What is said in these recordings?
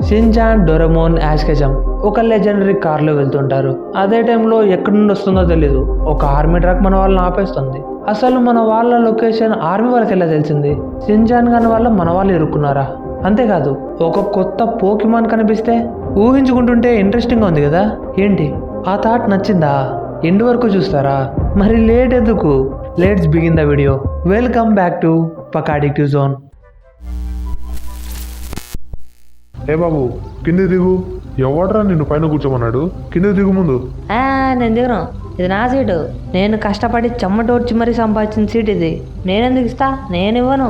Shin-chan, Doraemon, ash Ketchum ఒక legendary కార్లో వెళ్తుంటారు. అదే టైంలో ఎక్కడి నుండి వస్తుందో తెలీదు, ఒక ఆర్మీ ట్రక్ మన వాళ్ళని ఆపేస్తుంది. అసలు మన వాళ్ళ లొకేషన్ ఆర్మీ వాళ్ళకి ఎలా తెలిసింది? షిన్చాన్ గాని వల్ల మన వాళ్ళు ఇరుక్కున్నారా? అంతేకాదు ఒక కొత్త పోకిమాన్ కనిపిస్తే ఊహించుకుంటుంటే ఇంట్రెస్టింగ్గా ఉంది కదా. ఏంటి ఆ థాట్ నచ్చిందా? ఎండ్ వరకు చూస్తారా? మరి లేట్ ఎందుకు, let's begin the video. Welcome back to Pakka addictive zone. ఏ బాబు కింది దిగు. ఎవడరా నిన్ను పైన కూర్చోమన్నాడు? కింది దిగు ముందు. నేను దిగను, ఇది నా సీటు. నేను కష్టపడి చెమ్మటోడ్చి మరీ సంపాదించిన సీట్ ఇది. నేనెందుకు ఇస్తా? నేను ఇవ్వను.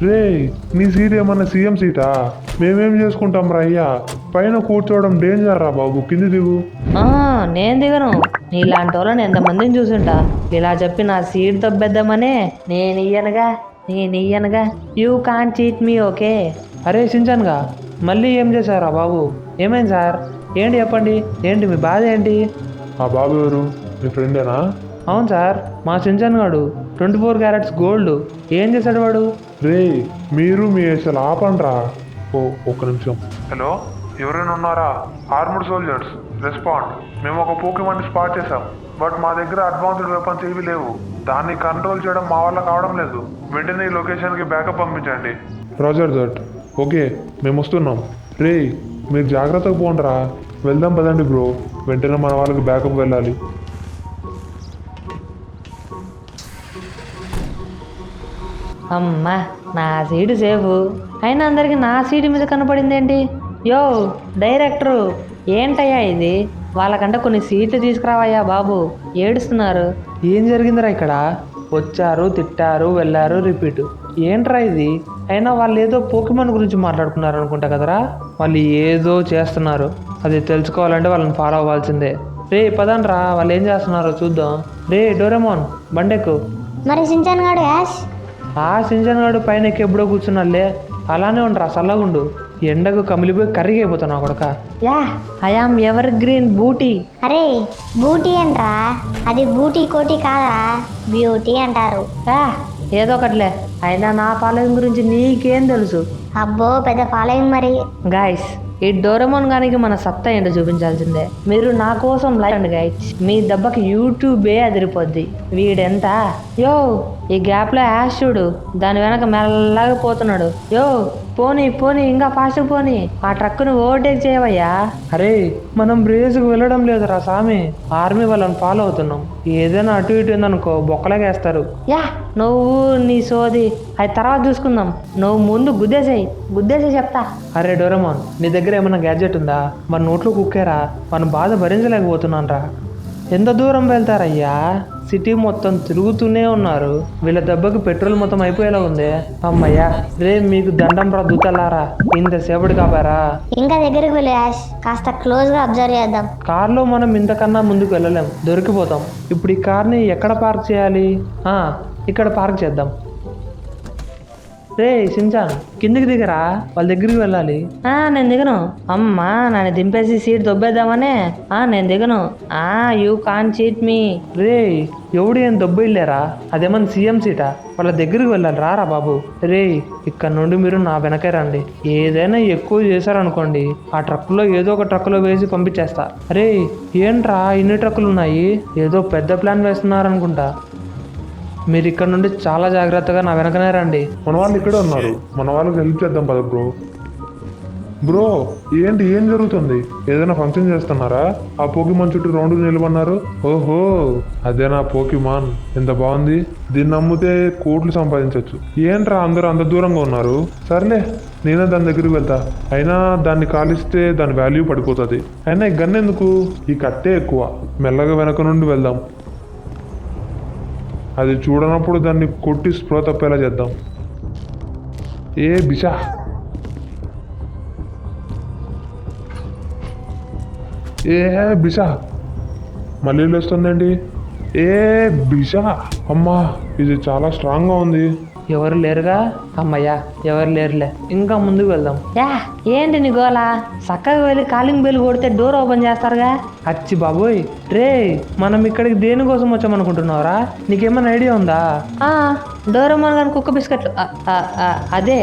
రే నీ సీట్ ఏమన్నా సీఎం సీటా? మేమేం చేసుకుంటాం రా అయ్యా, పైన కూర్చోవడం డేంజర్ రా బాబు, కింది దిగు. నేను దిగను. నీలాంటి వాళ్ళని ఎంతమందిని చూసుంటా. ఇలా చెప్పి నా సీట్ దొబ్బేద్దామనే నేను ఇయ్యనుగా. You can't cheat me, okay? అరే షిన్చాన్గా మళ్ళీ ఏం చేశారా బాబు? ఏమైంది సార్? ఏంటి చెప్పండి, ఏంటి మీ బాధ ఏంటి? ఆ బాబు ఎవరు? మీ ఫ్రెండేనా? అవును సార్, మా షిన్చాన్ గాడు 24 క్యారెట్స్ గోల్డ్. ఏం చేశాడు వాడు? రే మీరు మీ అసలు ఆపండ్రా. ఒక్క నిమిషం. హలో, ఎవరైనా ఉన్నారా? Armed soldiers respond. మేము ఒక పోకిమాన్ని స్పాట్ చేసాం, బట్ మా దగ్గర అడ్వాన్స్డ్ వెపన్స్ ఏవి లేవు. దాన్ని కంట్రోల్ చేయడం మా వల్ల కావడం లేదు. వెంటనే ఈ లొకేషన్కి బ్యాకప్ పంపించండి. Roger that. ఓకే, మేము వస్తున్నాం. రే మీరు జాగ్రత్తగా పోండిరా. వెళ్దాం పదండి బ్రో, వెంటనే మన వాళ్ళకి బ్యాకప్ వెళ్ళాలి. అమ్మా, నా సీటు సేఫ్. అయినా అందరికి నా సీటు మీద కనపడింది ఏంటి? యో డైరెక్టరు, ఏంటయ్యా ఇది? వాళ్ళకంటే కొన్ని సీట్లు తీసుకురావయ్యా బాబు, ఏడుస్తున్నారు. ఏం జరిగిందిరా ఇక్కడ? వచ్చారు, తిట్టారు, వెళ్ళారు, రిపీట్. ఏంట్రా ఇది? అయినా వాళ్ళు ఏదో పోకిమాన్ గురించి మాట్లాడుకున్నారు అనుకుంటా కదరా. వాళ్ళు ఏదో చేస్తున్నారు, అది తెలుసుకోవాలంటే వాళ్ళని ఫాలో అవ్వాల్సిందే. రే పదండ్రా, వాళ్ళు ఏం చేస్తున్నారో చూద్దాం. రే డోరేమోన్ బండెక్కు. మరి షిన్చాన్ గాడు యాష్? ఆ షిన్చాన్ గాడు పైన ఎక్కి ఎప్పుడో కూర్చున్నాళ్ళే. అలానే ఉండరా, చల్లగుండు. ఎండకు కమిలిపోయి కర్రీగా అయిపోతున్నావు కొడక. Yeah I am evergreen booty. అరే బూటీ అంటరా, అది బూటీ కోటి కాదా, బ్యూటీ అంటారు. ఏదో ఒకట్లే. అయినా నా ఫాలోయింగ్ గురించి నీకేం తెలుసు? అబ్బో పెద్ద ఫాలోయింగ్ మరి. గైస్, ఈ డోరేమోన్ గానికి మన సత్తా ఏంటో చూపించాల్సిందే. మీరు నా కోసం లైక్ అండి గైస్, మీ దెబ్బకి యూట్యూబే అదిరిపోద్ది. వీడెంత యో, ఈ గ్యాప్ లో యాష్ చూడు, దాని వెనక మెల్లగా పోతున్నాడు. యో పోనీ ఇంకా ఫాస్ట్ పోనీ, ఆ ట్రక్కును ఓవర్టేక్ చేయవయ్యా. అరే మనం రేసుకు వెళ్ళడం లేదురా సామి, ఆర్మీ వాళ్ళని ఫాలో అవుతున్నాం. ఏదైనా అటు ఇటు ఉందనుకో బొక్కలాగేస్తారు. యా నువ్వు నీ సోది అది తర్వాత చూసుకుందాం. నువ్వు ముందు గుద్దేసేయి చెప్తా. అరే డోరేమోన్, నీ దగ్గర ఏమైనా గ్యాడ్జెట్ ఉందా? మన నోట్లో కుక్కేరా, మన బాధ భరించలేకపోతున్నాను రా. ఎంత దూరం వెళ్తారయ్యా? సిటీ మొత్తం తిరుగుతూనే ఉన్నారు. వీళ్ళ దెబ్బకి పెట్రోల్ మొత్తం అయిపోయేలా ఉంది. అమ్మయ్యా, రే మీకు దండం రా దూతలారా, ఇంతసేపటి కాపారా. ఇంకా దగ్గరికి వెళ్ళు యాష్, కాస్త క్లోజ్ గా అబ్జర్వ్ చేద్దాం. కార్లో మనం ఇంతకన్నా ముందుకు వెళ్ళలేం, దొరికిపోతాం. ఇప్పుడు ఈ కార్ని ఎక్కడ పార్క్ చేయాలి? ఇక్కడ పార్క్ చేద్దాం. రే షిన్చాన్ కిందికి దిగరా, వాళ్ళ దగ్గరికి వెళ్ళాలి. నేను దిగను. అమ్మా నన్ను దింపేసి సీట్ దొబ్బేద్దామనే. నేను దిగను. You can't cheat me. రే ఎవడు ఏం దొబ్బిళ్ళారా? అదేమన్నా సీఎం సీటా? వాళ్ళ దగ్గరికి వెళ్ళాలి, రారా బాబు. రే ఇక్కడ నుండి మీరు నా వెనకే రండి. ఏదైనా ఎక్కువ చేశారనుకోండి, ఆ ట్రక్కులో ఏదో ఒక ట్రక్కులో వేసి పంపించేస్తా. రే ఏంట్రా ఇన్ని ట్రక్కులు ఉన్నాయి? ఏదో పెద్ద ప్లాన్ వేస్తున్నారనుకుంటా. మీరు ఇక్కడ నుండి చాలా జాగ్రత్తగా నా వెనకనే రండి. మన వాళ్ళు ఇక్కడే ఉన్నారు, మన వాళ్ళకి హెల్ప్ చేద్దాం పద బ్రో. బ్రో ఏంటి, ఏం జరుగుతుంది? ఏదైనా ఫంక్షన్ చేస్తున్నారా? ఆ పోకిమాన్ చుట్టూ రౌండ్ నిలబడినారు. ఓహో అదేనా పోకిమాన్, ఎంత బాగుంది. దీన్ని అమ్మితే కోట్లు సంపాదించవచ్చు. ఏంట్రా అందరూ అంత దూరంగా ఉన్నారు? సర్లే నేనే దాని దగ్గరికి వెళ్తా. అయినా దాన్ని కాలిస్తే దాని వాల్యూ పడిపోతుంది. అయినా ఈ గన్ ఎందుకు, ఈ కట్టే ఎక్కువ. మెల్లగా వెనక నుండి వెళ్దాం. అది చూడనప్పుడు దాన్ని కొట్టి స్పృహ తప్పేలా చేద్దాం. ఏ బిషా, బిషా మళ్ళీ వస్తుందండి. బిషా, అమ్మా ఇది చాలా స్ట్రాంగ్గా ఉంది. ఎవరు లేరుగా? అమ్మయ్యా ఎవరు లేరులే, ఇంకా ముందుకు వెళ్దాం. ఏంటి నీ గోలా? చక్కగా వెళ్ళి కాలింగ్ బెల్ కొడితే డోర్ ఓపెన్ చేస్తారుగా. అచ్చి బాబోయ్, రే మనం ఇక్కడికి దేనికోసం వచ్చామనుకుంటున్నావురా? నీకేమైనా ఐడియా ఉందా? డోరేమోన్ గారి కుక్క బిస్కెట్లు. అదే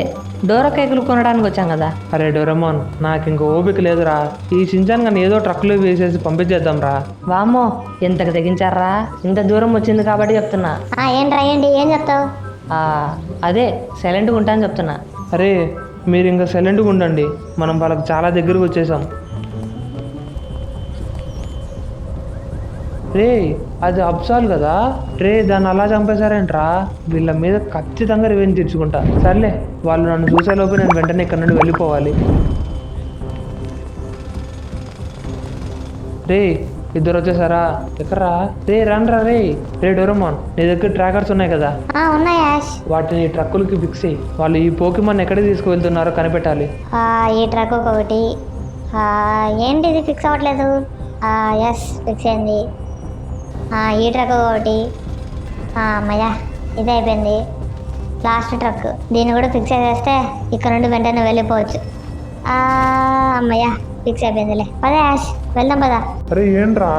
డోరా కేకులు కొనడానికి వచ్చాం కదా. అరే డోరేమోన్, నాకు ఇంక ఓపిక లేదురా. ఈ షించాన్ గాని ఏదో ట్రక్లో వేసేసి పంపించేద్దాం రా. వామ్మో, ఎంతకు తెగించారా? ఇంత దూరం వచ్చింది కాబట్టి చెప్తున్నా. ఏంట్రా ఏంటి ఏం చెప్తావు? అదే సైలెంట్గా ఉంటాను చెప్తున్నా. అరే మీరు ఇంకా సైలెంట్గా ఉండండి, మనం వాళ్ళకి చాలా దగ్గరకు వచ్చేసాం. రే అది అబ్సాల్ కదా రే, దాన్ని అలా చంపేశారేంట్రా? వీళ్ళ మీద ఖచ్చితంగా రివెంజ్ తీర్చుకుంటా. సర్లే, వాళ్ళు నన్ను చూసేలోపు నేను వెంటనే ఇక్కడ నుండి వెళ్ళిపోవాలి. రే ఇద్దరు వచ్చేసారా? ఎక్కడ్రా? రే రండ్రా. రే డోరేమోన్, నీ దగ్గర ట్రాకర్స్ ఉన్నాయి కదా, ఉన్నాయి యాష్. వాటిని ట్రక్కులకి ఫిక్స్ అయ్యి వాళ్ళు ఈ పోకిమాన్ ఎక్కడికి తీసుకువెళ్తున్నారో కనిపెట్టాలి. ఈ ట్రక్ ఒకటి. ఏంటి ఇది ఫిక్స్ అవ్వట్లేదు? ఎస్ ఫిక్స్ అయింది. ఈ ట్రక్ ఒకటి. అమ్మయ్యా ఇది అయిపోయింది. లాస్ట్ ట్రక్, దీన్ని కూడా ఫిక్స్ చేసేస్తే ఇక్కడ నుండి వెంటనే వెళ్ళిపోవచ్చు. అమ్మయ్యా ఫిక్స్ అయిపోయిందిలే. పదే యాష్ వెళ్దాం పదా. అరే ఏంట్రా,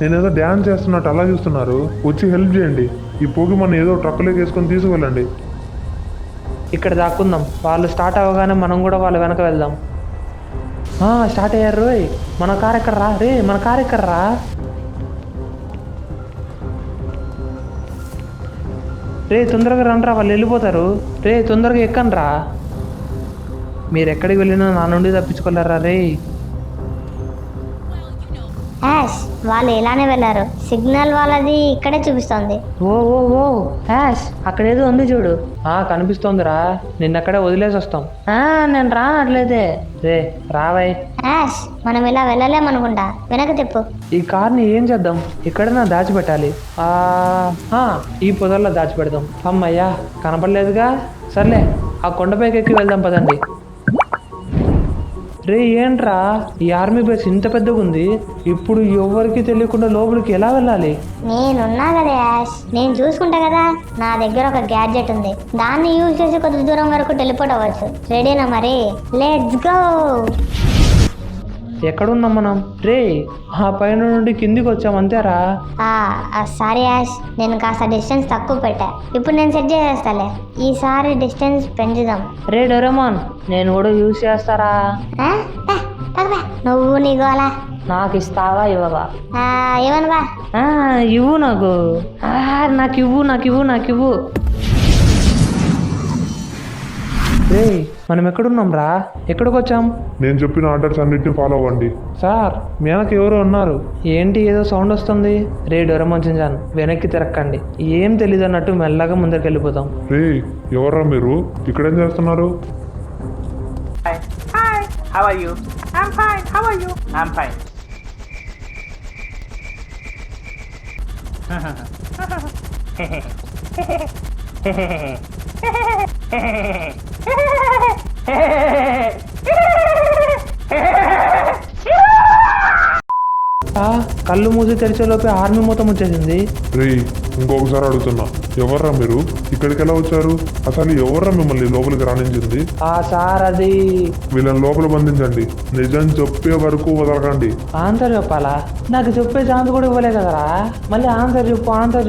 నేనేదో డ్యాన్స్ చేస్తున్నట్టు అలా చూస్తున్నారు? వచ్చి హెల్ప్ చేయండి. ఈ పోకిమాన్ ఏదో ట్రక్కులోకి వేసుకొని తీసుకువెళ్ళండి. ఇక్కడ దాక్కుందాం, వాళ్ళు స్టార్ట్ అవ్వగానే మనం కూడా వాళ్ళ వెనక వెళ్దాం. స్టార్ట్ అయ్యారు రోయ్. మన కార్ ఎక్కడరా? రే మన కార్ ఎక్కడరా? రే తొందరగా రండ్రా, వాళ్ళు వెళ్ళిపోతారు. రే తొందరగా ఎక్కండ్రా. మీరు ఎక్కడికి వెళ్ళినా నా నుండి తప్పించుకోలేరా రే. యాష్ వాళ్ళు ఇలానే వెళ్ళారు. సిగ్నల్ వాళ్ళది ఇక్కడే చూపిస్తోంది. ఓ ఓ ఓ యాష్, అక్కడేదో ఉంది చూడు. కనిపిస్తోందిరా, నిన్నక్కడే వదిలేసి వస్తాం. నేను రానట్లేదే. రే రావయ్. యాష్ మనం ఇలా వెళ్ళలేమనుకుంటా, వెనక్కి తిప్పు. ఈ కార్ని ఏం చేద్దాం? ఇక్కడన్నా దాచిపెట్టాలి. ఈ పొదల్లో దాచిపెడదాం. అమ్మయ్యా కనపడలేదుగా. సర్లే, ఆ కొండపైకి ఎక్కి వెళ్దాం పదండి. రే ఏంట్రా, ఈ ఆర్మీ బేస్ ఇంత పెద్దగా ఉంది, ఇప్పుడు ఎవరికి తెలియకుండా లోపలికి ఎలా వెళ్ళాలి? నేనున్నా కదా యాష్, నేను చూసుకుంటా కదా. నా దగ్గర ఒక గ్యాడ్జెట్ ఉంది, దాన్ని యూజ్ చేసి కొద్ది దూరం వరకు టెలిపోర్ట్ అవ్వచ్చు. రెడీనా మరి? Let's go. ఎక్కడున్నాం మనం? రే ఆ పైన నుండి కిందికి వచ్చాం అంతేరా. సారీ యాష్, నేను కాస్త డిస్టెన్స్ తక్కువ పెట్టా. ఇప్పుడు నేను సెట్ చేసేస్తాలే. ఈసారి డిస్టెన్స్ పెంచుదాం. రే డోరేమోన్, నేను కూడా యూజ్ చేస్తారా? నువ్వు నీ గోలా నాకు ఇస్తావా ఇవ్వవా? ఏమను బా. ఇవ్వు నాకు. నాకు ఇవ్వు. రే మనం ఎక్కడున్నాం రా? ఎక్కడికి వచ్చాం? నేను చెప్పిన ఆర్డర్స్ అన్నిటిని ఫాలో అవ్వండి. సార్ మీ వెనక ఎవరో ఉన్నారు. ఏంటి ఏదో సౌండ్ వస్తుంది? రే డోరేమోన్ చించాన్, వెనక్కి తిరక్కండి. ఏం తెలీదు అన్నట్టు మెల్లగా ముందరికి వెళ్ళిపోతాం. రే ఎవర్రా మీరు? ఇక్కడేం చేస్తున్నారు? Hi, how are you? I'm fine, how are you? I'm fine. కళ్ళు మూసి తెరిచేలోపే ఆర్మీ మొత్తం వచ్చేసింది. రే ఇంకొకసారి అడుగుతున్నా, ఎవర్రా మీరు? ఇక్కడికి ఎలా వచ్చారు? అసలు ఎవర్రా మిమ్మల్ని లోపలికి రాణించింది? సార్ అది వీళ్ళని లోపల బంధించండి. నిజం చెప్పే వరకు వదలకండి. ఆన్సర్ చెప్పాలా? నాకు చెప్పే ఛాన్స్ కూడా ఇవ్వలే కదరా. మళ్ళీ ఆన్సర్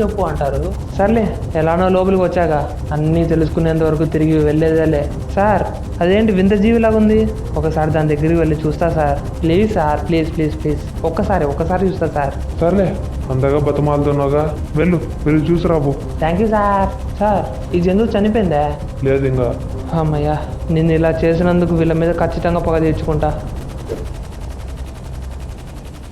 చెప్పు అంటారు. సర్లే, ఎలానో లోపలికి వచ్చాక అన్నీ తెలుసుకునేంత వరకు తిరిగి వెళ్ళేదేలే. సార్ అదేంటి వింత జీవిలాగా ఉంది? ఒకసారి దాని దగ్గరికి వెళ్ళి చూస్తా sir. Please sir, please please please ఒక్కసారి చూస్తా సార్. సర్లే, అంతగా బతమాలుతున్నావుగా, వెళ్ళి చూసి రాబు. Thank you sir. సార్ ఈ జంతువు చనిపోయిందా? లేదు ఇంకా. అమ్మయ్యా, నిన్ను ఇలా చేసినందుకు వీళ్ళ మీద ఖచ్చితంగా పగ తీర్చుకుంటా.